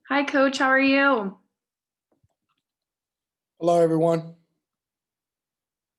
Hi, Coach. How are you? Hello, everyone.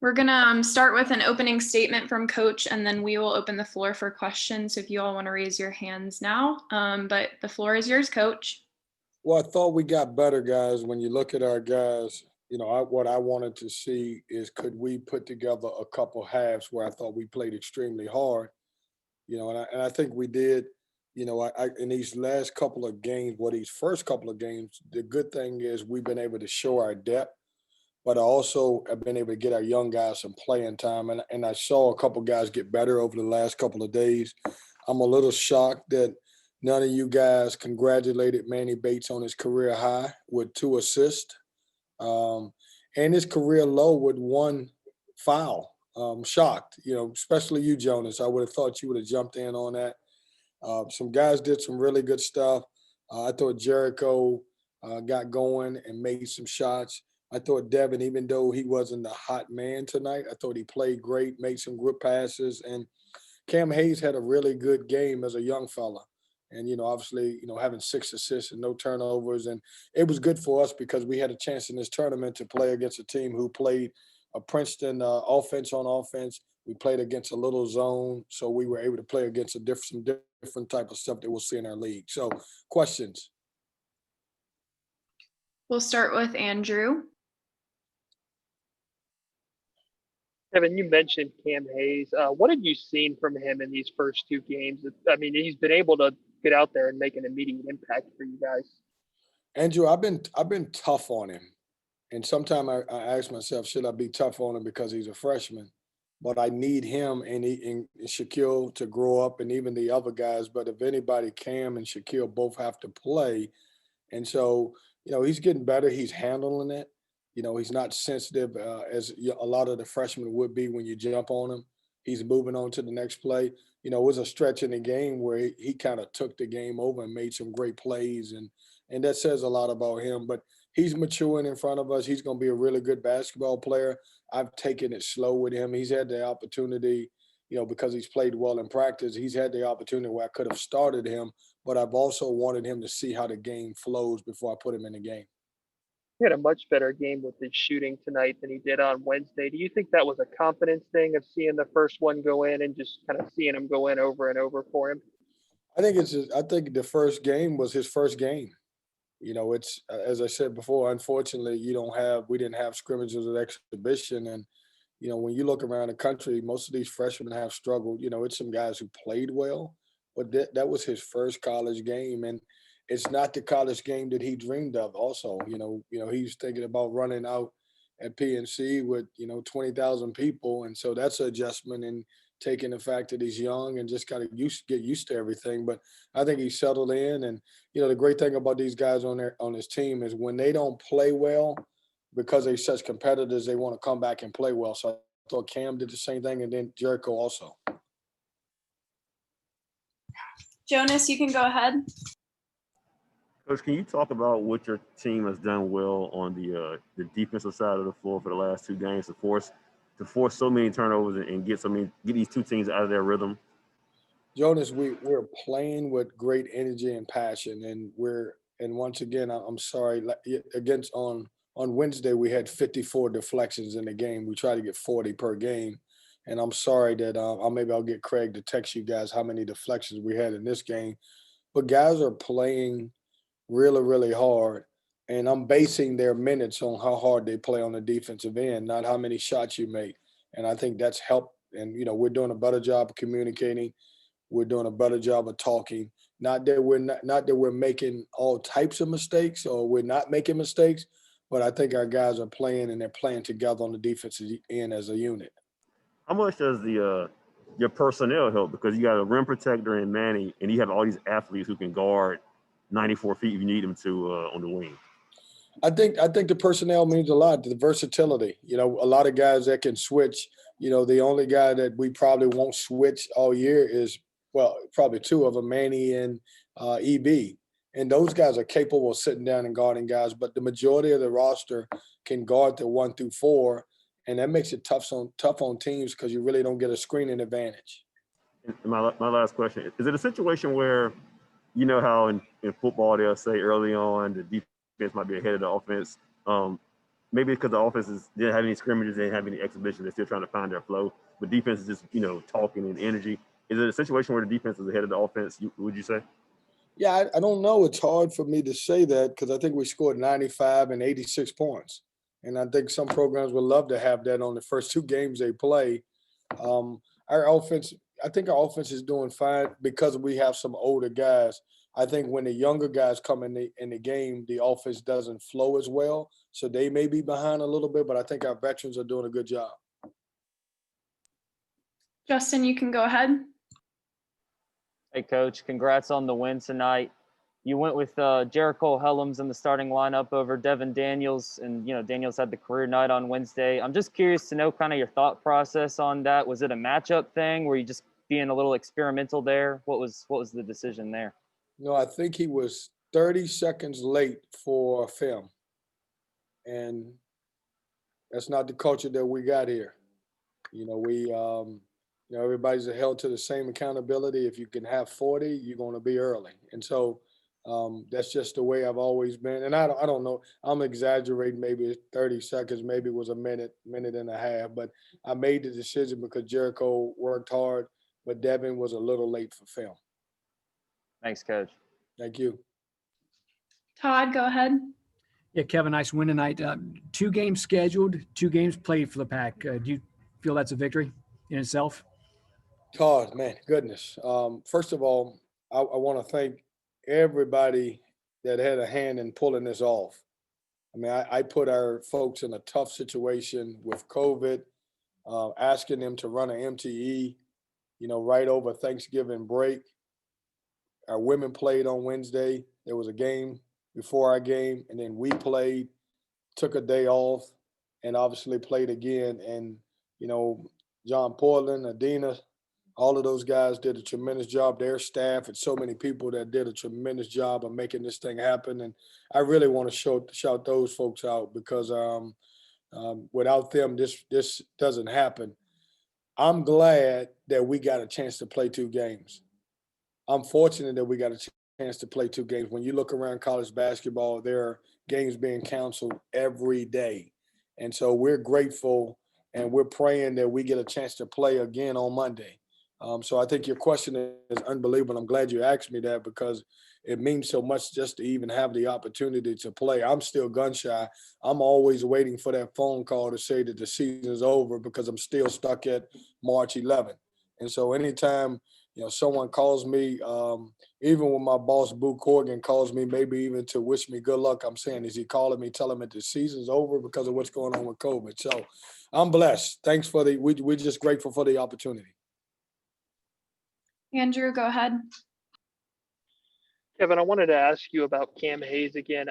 We're going to start with an opening statement from Coach, and then we will open the floor for questions if you all want to raise your hands now. But the floor is yours, Coach. Well, I thought we got better, guys. When you look at our guys, what I wanted to see is could we put together a couple halves where I thought we played extremely hard, and I think we did. In these last couple of games, these first couple of games, the good thing is we've been able to show our depth, but I also have been able to get our young guys some playing time. And I saw a couple guys get better over the last couple of days. I'm a little shocked that none of you guys congratulated Manny Bates on his career high with 2 assists and his career low with 1 foul. Shocked, especially you, Jonas. I would have thought you would have jumped in on that. Some guys did some really good stuff. I thought Jericho got going and made some shots. I thought Devin, even though he wasn't the hot man tonight, I thought he played great, made some good passes. And Cam Hayes had a really good game as a young fella. And, obviously, having 6 assists and no turnovers. And it was good for us because we had a chance in this tournament to play against a team who played a Princeton offense on offense. We played against a little zone, so we were able to play against some different type of stuff that we'll see in our league. So, questions? We'll start with Andrew. Kevin, you mentioned Cam Hayes. What have you seen from him in these first 2 games? I mean, he's been able to get out there and make an immediate impact for you guys. Andrew, I've been tough on him, and sometimes I ask myself, should I be tough on him because he's a freshman? But I need him and Shaquille to grow up, and even the other guys. But if anybody, Cam and Shaquille both have to play, and so he's getting better. He's handling it. He's not sensitive as a lot of the freshmen would be when you jump on him. He's moving on to the next play. It was a stretch in the game where he kind of took the game over and made some great plays, and that says a lot about him. But he's maturing in front of us. He's going to be a really good basketball player. I've taken it slow with him. He's had the opportunity, because he's played well in practice. He's had the opportunity where I could have started him, but I've also wanted him to see how the game flows before I put him in the game. He had a much better game with his shooting tonight than he did on Wednesday. Do you think that was a confidence thing of seeing the first one go in and just kind of seeing him go in over and over for him? I think the first game was his first game. It's as I said before. Unfortunately, we didn't have scrimmages at exhibition, and when you look around the country, most of these freshmen have struggled. It's some guys who played well, but that was his first college game, and it's not the college game that he dreamed of. Also, he's thinking about running out at PNC with 20,000 people, and so that's an adjustment and taking the fact that he's young and just got to get used to everything. But I think he's settled in, and the great thing about these guys on his team is when they don't play well, because they're such competitors, they want to come back and play well. So I thought Cam did the same thing, and then Jericho also. Jonas, you can go ahead. Coach, can you talk about what your team has done well on the defensive side of the floor for the last 2 games to force so many turnovers and get these 2 teams out of their rhythm? Jonas, we're playing with great energy and passion, and once again, I'm sorry, against on Wednesday we had 54 deflections in the game. We try to get 40 per game, and I'm sorry that maybe I'll get Craig to text you guys how many deflections we had in this game. But guys are playing really, really hard. And I'm basing their minutes on how hard they play on the defensive end, not how many shots you make. And I think that's helped. And, we're doing a better job of communicating. We're doing a better job of talking. Not that we're making all types of mistakes or we're not making mistakes, but I think our guys are playing and they're playing together on the defensive end as a unit. How much does your personnel help? Because you got a rim protector in Manny, and you have all these athletes who can guard 94 feet if you need them to on the wing. I think the personnel means a lot. The versatility. A lot of guys that can switch. The only guy that we probably won't switch all year is, well, probably 2 of them, Manny and EB. And those guys are capable of sitting down and guarding guys, but the majority of the roster can guard the 1 through 4, and that makes it tough on teams because you really don't get a screening advantage. And my last question: is it a situation where you know how in football they'll say early on the defense might be ahead of the offense. Maybe because the offense didn't have any scrimmages, they didn't have any exhibitions, they're still trying to find their flow. But defense is just, talking and energy. Is it a situation where the defense is ahead of the offense, would you say? Yeah, I don't know. It's hard for me to say that because I think we scored 95 and 86 points. And I think some programs would love to have that on the first two games they play. Our offense, I think our offense is doing fine because we have some older guys. I think when the younger guys come in the game, the offense doesn't flow as well. So they may be behind a little bit, but I think our veterans are doing a good job. Justin, you can go ahead. Hey, Coach, congrats on the win tonight. You went with Jericho Helms in the starting lineup over Devin Daniels, and Daniels had the career night on Wednesday. I'm just curious to know kind of your thought process on that. Was it a matchup thing? Were you just being a little experimental there? What was the decision there? No, I think he was 30 seconds late for film, and that's not the culture that we got here. Everybody's held to the same accountability. If you can have 40, you're going to be early. And so that's just the way I've always been. And I don't know. I'm exaggerating. Maybe 30 seconds. Maybe it was a minute and a half. But I made the decision because Jericho worked hard, but Devin was a little late for film. Thanks, Coach. Thank you. Todd, go ahead. Yeah, Kevin, nice win tonight. 2 games scheduled, 2 games played for the Pack. Do you feel that's a victory in itself? Todd, man, goodness. First of all, I want to thank everybody that had a hand in pulling this off. I mean, I put our folks in a tough situation with COVID, asking them to run an MTE, right over Thanksgiving break. Our women played on Wednesday. There was a game before our game, and then we played, took a day off, and obviously played again. And, John Portland, Adina, all of those guys did a tremendous job. Their staff and so many people that did a tremendous job of making this thing happen. And I really want to shout those folks out because without them, this doesn't happen. I'm glad that we got a chance to play 2 games. I'm fortunate that we got a chance to play 2 games. When you look around college basketball, there are games being canceled every day. And so we're grateful and we're praying that we get a chance to play again on Monday. So I think your question is unbelievable. I'm glad you asked me that because it means so much just to even have the opportunity to play. I'm still gun shy. I'm always waiting for that phone call to say that the season is over because I'm still stuck at March 11th. And so anytime, someone calls me, even when my boss, Boo Corrigan, calls me, maybe even to wish me good luck, I'm saying, is he calling me, telling me the season's over because of what's going on with COVID? So I'm blessed. Thanks we're just grateful for the opportunity. Andrew, go ahead. Kevin, I wanted to ask you about Cam Hayes again.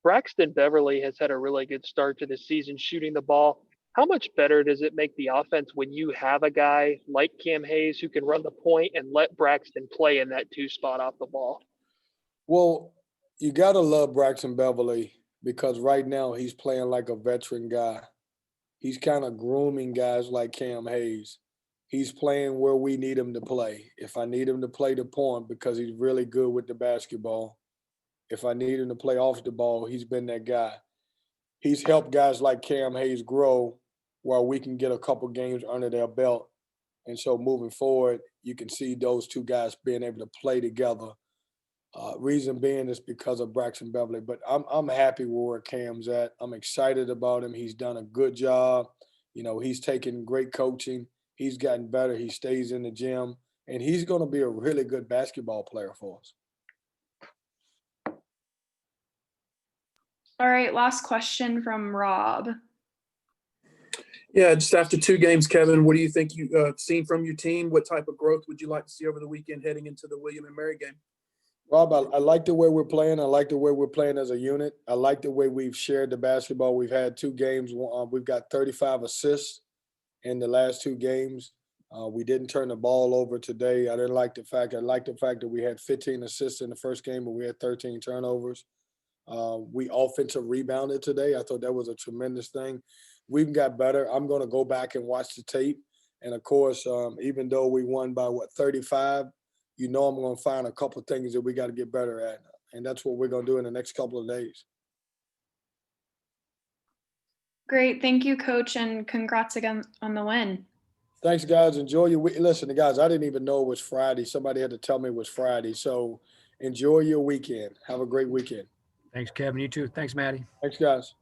Braxton Beverly has had a really good start to the season shooting the ball. How much better does it make the offense when you have a guy like Cam Hayes who can run the point and let Braxton play in that 2 spot off the ball? Well, you got to love Braxton Beverly because right now he's playing like a veteran guy. He's kind of grooming guys like Cam Hayes. He's playing where we need him to play. If I need him to play the point because he's really good with the basketball, if I need him to play off the ball, he's been that guy. He's helped guys like Cam Hayes grow while we can get a couple games under their belt. And so moving forward, you can see those 2 guys being able to play together. Reason being is because of Braxton Beverly. But I'm happy where Cam's at. I'm excited about him. He's done a good job. He's taken great coaching. He's gotten better. He stays in the gym. And he's going to be a really good basketball player for us. All right, last question from Rob. Yeah, just after 2 games, Kevin, what do you think you've seen from your team? What type of growth would you like to see over the weekend heading into the William and Mary game? Rob, I like the way we're playing. I like the way we're playing as a unit. I like the way we've shared the basketball. We've had 2 games. We've got 35 assists in the last 2 games. We didn't turn the ball over today. I like the fact that we had 15 assists in the first game, but we had 13 turnovers. We offensive rebounded today. I thought that was a tremendous thing. We've got better. I'm going to go back and watch the tape. And, of course, even though we won by, 35, you know I'm going to find a couple of things that we got to get better at. And that's what we're going to do in the next couple of days. Great. Thank you, Coach, and congrats again on the win. Thanks, guys. Enjoy your week. Listen, guys, I didn't even know it was Friday. Somebody had to tell me it was Friday. So enjoy your weekend. Have a great weekend. Thanks, Kevin. You too. Thanks, Maddie. Thanks, guys.